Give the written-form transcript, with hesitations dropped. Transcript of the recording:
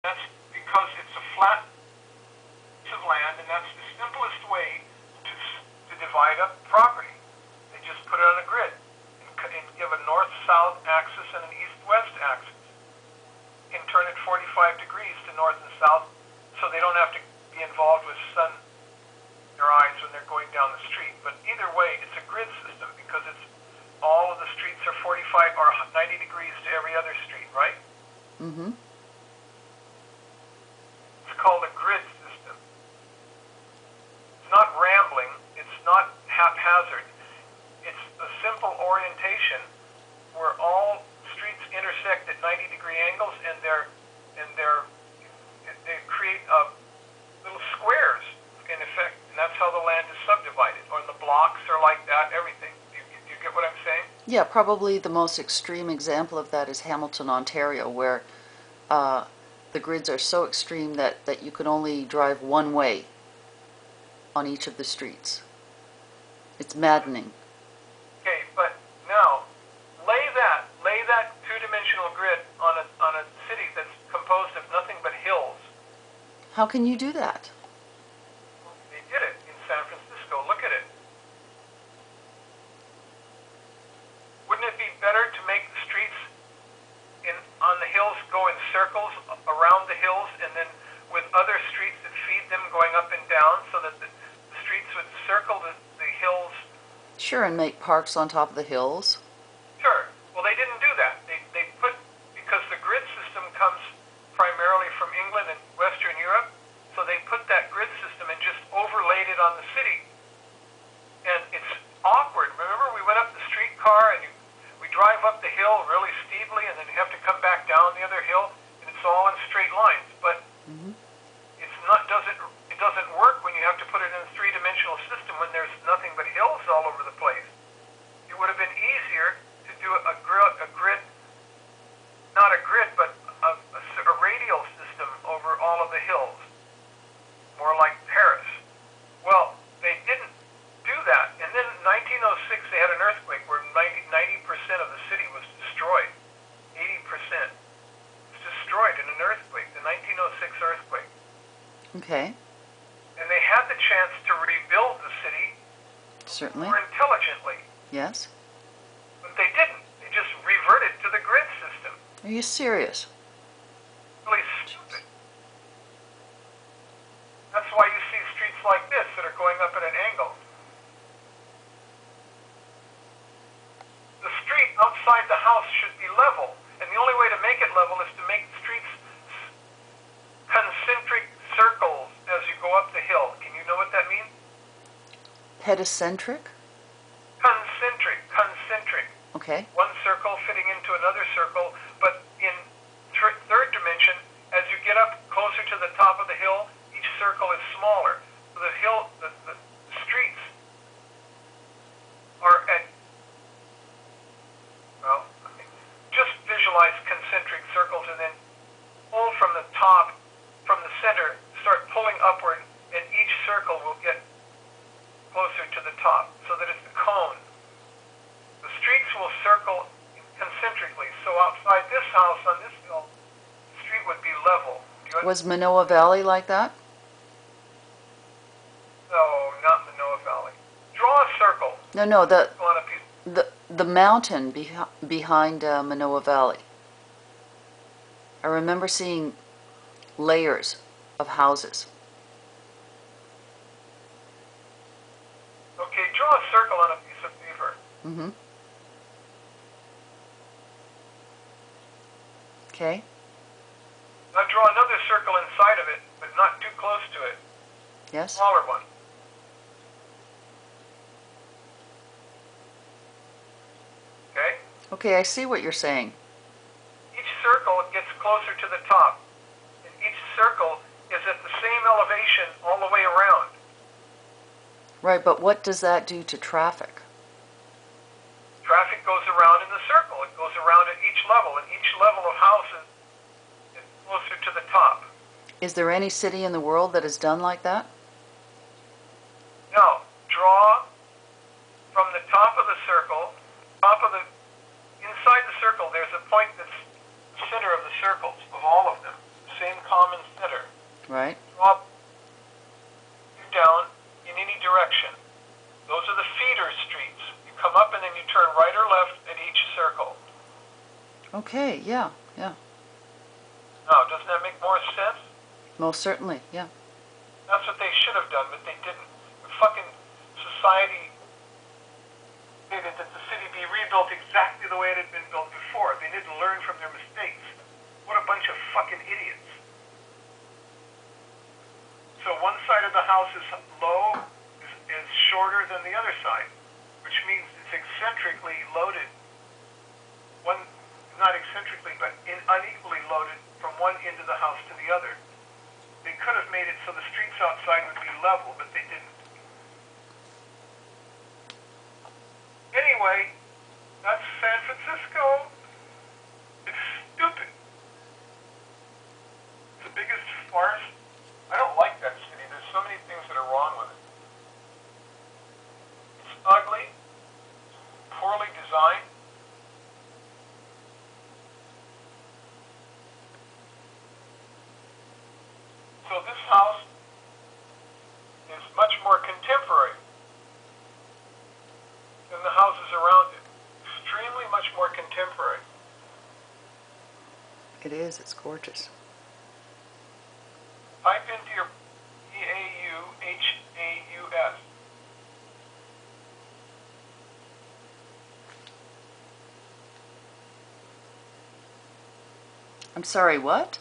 That's because it's a flat piece of land, and that's the simplest way to divide up property. They just put it on a grid and give a north-south axis and an east-west axis. You can turn it 45 degrees to north and south, so they don't have to be involved with sun in their eyes when they're going down the street. But either way, it's a grid system because it's all of the streets are 45 or 90 degrees to every other street, right? Mm-hmm. It's called a grid system. It's not rambling. It's not haphazard. It's a simple orientation where all streets intersect at 90-degree angles, and they create little squares in effect, and that's how the land is subdivided. Or the blocks are like that. Everything. Do you get what I'm saying? Yeah, probably the most extreme example of that is Hamilton, Ontario, where the grids are so extreme that you can only drive one way on each of the streets. It's maddening. Okay, but now lay that two-dimensional grid on a city that's composed of nothing but hills. How can you do that? They did it in San Francisco. Look at it. Wouldn't it be better to make the streets on the hills go in circles around the hills, and then with other streets that feed them going up and down, so that the streets would circle the hills? Sure, and make parks on top of the hills. Sure. Well, they didn't do that. They put, because the grid system comes primarily from England and Western Europe, so they put that grid system and just overlaid it on the city. And it's awkward. Remember, we went up the streetcar and we drive up the hill really steeply, and then you have to come back down the other hill, and it's all in straight lines. But it doesn't work when you have to put it in a three-dimensional system when there's nothing but hills all over the place. It would have been easier to do a grid, not a grid, but a radial system over all of the hills, more like Paris. Well, they didn't do that. And then in 1906, they had an earthquake where 90% of the city was destroyed. 80% was destroyed in an earthquake, the 1906 earthquake. Okay. And they had the chance to rebuild the city Certainly. more intelligently. Yes. But they didn't. They just reverted to the grid system. Are you serious? Really stupid. That's why you see streets like this that are going up at an angle. The street outside the house should be level, and the only way to make it level is to make streets concentric circles as you go up the hill. Can you know what that means? Pedicentric? Concentric. Okay. One circle fitting into another circle, but in third dimension, as you get up closer to the top of the hill, each circle is smaller. So the streets are at, well, just visualize concentric circles and then pull from the top, from the center, start pulling upward, and each circle will get closer to the top, so that it's a cone. The streets will circle concentrically, so outside this house on this hill, the street would be level. Was Manoa Valley like that? No, not Manoa Valley. Draw a circle. No, On a piece. the mountain behind Manoa Valley. I remember seeing layers of houses. Okay, draw a circle on a piece of paper. Mm-hmm. Okay. Now draw another circle inside of it, but not too close to it. Yes. Smaller one. Okay? Okay, I see what you're saying. Each circle gets closer to the top, and each circle is at the same elevation all the way around. Right, but what does that do to traffic? Traffic goes around in the circle. It goes around at each level, and each level of houses is closer to the top. Is there any city in the world that is done like that? Now, draw from the top of the circle, inside the circle, there's a point that's the center of the circles, of all of them, same column. Okay, yeah, yeah. Now, doesn't that make more sense? Most certainly, yeah. That's what they should have done, but they didn't. The fucking society stated that the city be rebuilt exactly the way it had been built before. They didn't learn from their mistakes. What a bunch of fucking idiots. So one side of the house is low, is shorter than the other side, which means it's eccentrically loaded. One, not eccentrically, but unequally loaded from one end of the house to the other. They could have made it so the streets outside would be level, but they didn't. Anyway, that's San Francisco. It's stupid. It's the biggest farce. I don't like that city. There's so many things that are wrong with it. It's ugly, poorly designed. So this house is much more contemporary than the houses around it. Extremely much more contemporary. It is, it's gorgeous. Type into your Eauhaus. I'm sorry, what?